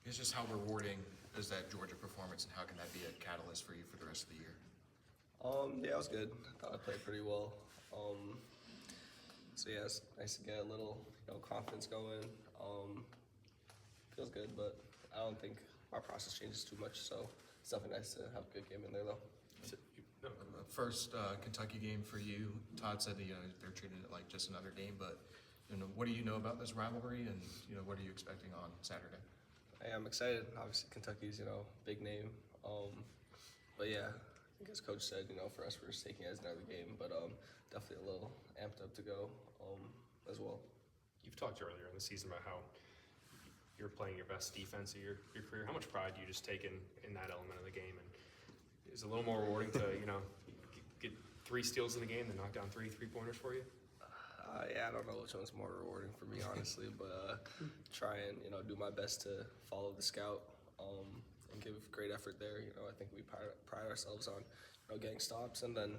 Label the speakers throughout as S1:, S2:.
S1: It's just how rewarding is that Georgia performance, and how can that be a catalyst for you for the rest of the year?
S2: Yeah, it was good. I thought I played pretty well. So yeah, it's nice to get a little, confidence going. Feels good, but I don't think my process changes too much. So it's definitely nice to have a good game in there, though.
S1: First Kentucky game for you. Todd said that, they're treating it like just another game, but what do you know about this rivalry, and what are you expecting on Saturday?
S2: Hey, I'm excited. Obviously, Kentucky's big name. But yeah, I think as Coach said, for us we're just taking it as another game, but definitely a little amped up to go as well.
S3: You've talked earlier in the season about how you're playing your best defense of your career. How much pride do you just take in that element of the game? And is it a little more rewarding to get 3 steals in the game than knock down 3 3-pointers for you?
S2: Yeah, I don't know which one's more rewarding for me, honestly, but try and do my best to follow the scout and give great effort there. I think we pride ourselves on getting stops and then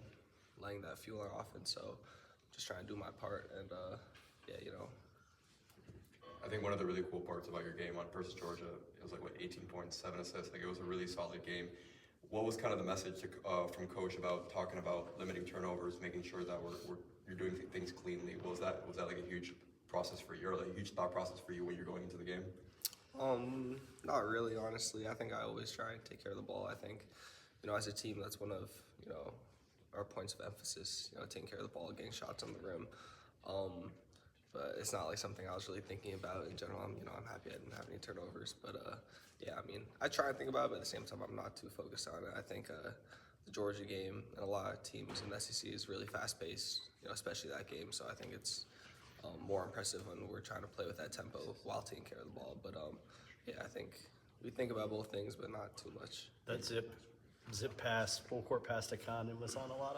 S2: letting that fuel our offense. So just try and do my part, and
S4: I think one of the really cool parts about your game on versus Georgia, it was like 18 points, 7 assists. Like, it was a really solid game. What was kind of the message from Coach about talking about limiting turnovers, making sure that you're doing things cleanly? Was that like a huge process for you, or like a huge thought process for you when you're going into the game?
S2: Not really, honestly. I think I always try and take care of the ball. I think, as a team, that's one of our points of emphasis. Taking care of the ball, getting shots on the rim. But it's not like something I was really thinking about in general. I'm happy I didn't have any turnovers. But yeah, I try and think about it, but at the same time, I'm not too focused on it. I think the Georgia game and a lot of teams in the SEC is really fast-paced, especially that game. So I think it's more impressive when we're trying to play with that tempo while taking care of the ball. But yeah, I think we think about both things, but not too much.
S5: That zip pass, full court pass to Condon was on a lot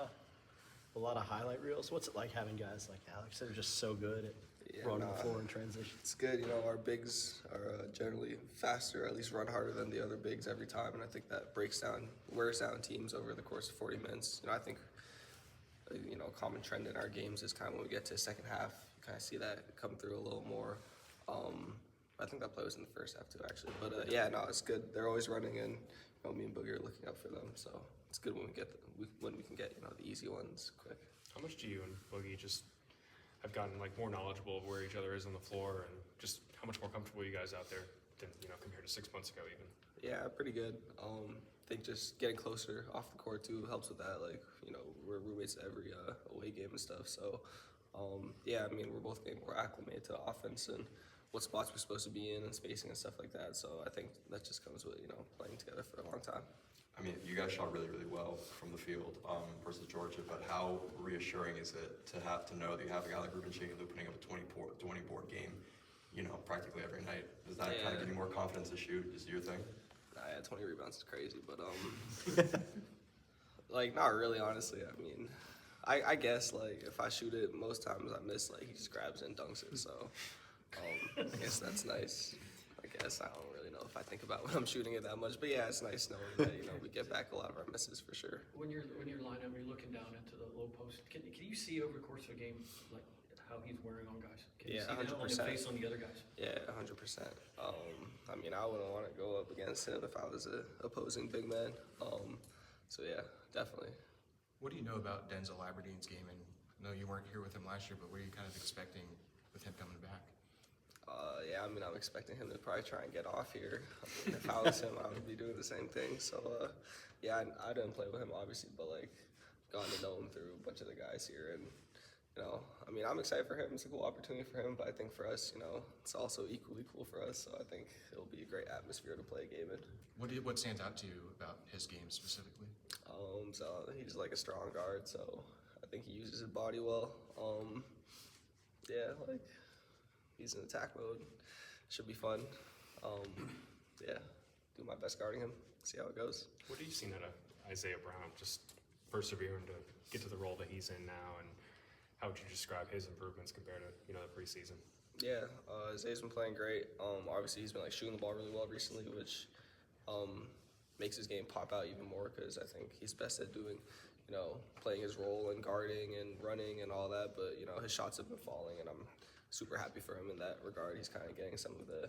S5: of highlight reels. What's it like having guys like Alex that are just so good at running the floor in transition?
S2: It's good. Our bigs are generally faster, at least run harder than the other bigs every time, and I think that wears down teams over the course of 40 minutes. I think a common trend in our games is kind of when we get to the second half, you kind of see that come through a little more. I think that play was in the first half too, actually. But yeah, no, it's good. They're always running, and me and Boogie are looking up for them. So it's good when we can get the easy ones quick.
S3: How much do you and Boogie just have gotten more knowledgeable of where each other is on the floor, and just how much more comfortable you guys out there than compared to 6 months ago even?
S2: Yeah, pretty good. I think just getting closer off the court too helps with that. We're roommates at every away game and stuff. So yeah, we're both getting more acclimated to the offense and what spots we're supposed to be in and spacing and stuff like that. So I think that just comes with playing together for a long time.
S4: You guys shot really, really well from the field versus Georgia, but how reassuring is it to know that you have a guy like Ruben Chigalu putting up a 20-board game, practically every night? Does that kind of give you more confidence to shoot? Is your thing?
S2: Yeah, 20 rebounds is crazy, but not really, honestly. I guess if I shoot it, most times I miss. He just grabs it and dunks it. So I guess that's nice. I don't really know if I think about when I'm shooting it that much, but yeah, it's nice knowing that we get back a lot of our misses for sure.
S6: When you're lined up, you're looking down into the low post. Can you see over the course of a game how he's wearing on guys? Can you see
S2: 100%.
S6: that on his face on the other guys?
S2: Yeah, 100%. I wouldn't want to go up against him if I was an opposing big man. So yeah, definitely.
S1: What do you know about Denzel Labberine's game? And I know you weren't here with him last year, but what are you kind of expecting with him coming back?
S2: Yeah, I'm expecting him to probably try and get off here. If I was him, I would be doing the same thing. So, yeah, I didn't play with him, obviously, but, gotten to know him through a bunch of the guys here. And, I'm excited for him. It's a cool opportunity for him, but I think for us, it's also equally cool for us. So I think it'll be a great atmosphere to play a game in.
S1: What stands out to you about his game specifically?
S2: So he's a strong guard, so I think he uses his body well. Yeah, he's in attack mode. Should be fun. Yeah, do my best guarding him. See how it goes.
S3: What have you seen out of Isaiah Brown, just persevering to get to the role that he's in now, and how would you describe his improvements compared to the preseason?
S2: Yeah, Isaiah's been playing great. Obviously he's been shooting the ball really well recently, which makes his game pop out even more because I think he's best at doing, playing his role and guarding and running and all that. But his shots have been falling, and I'm super happy for him in that regard. He's kind of getting some of the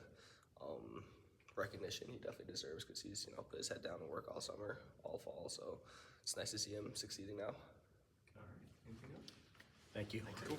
S2: recognition he definitely deserves because he's, put his head down and work all summer, all fall. So it's nice to see him succeeding now.
S3: All right. Anything else?
S5: Thank you.
S3: Cool.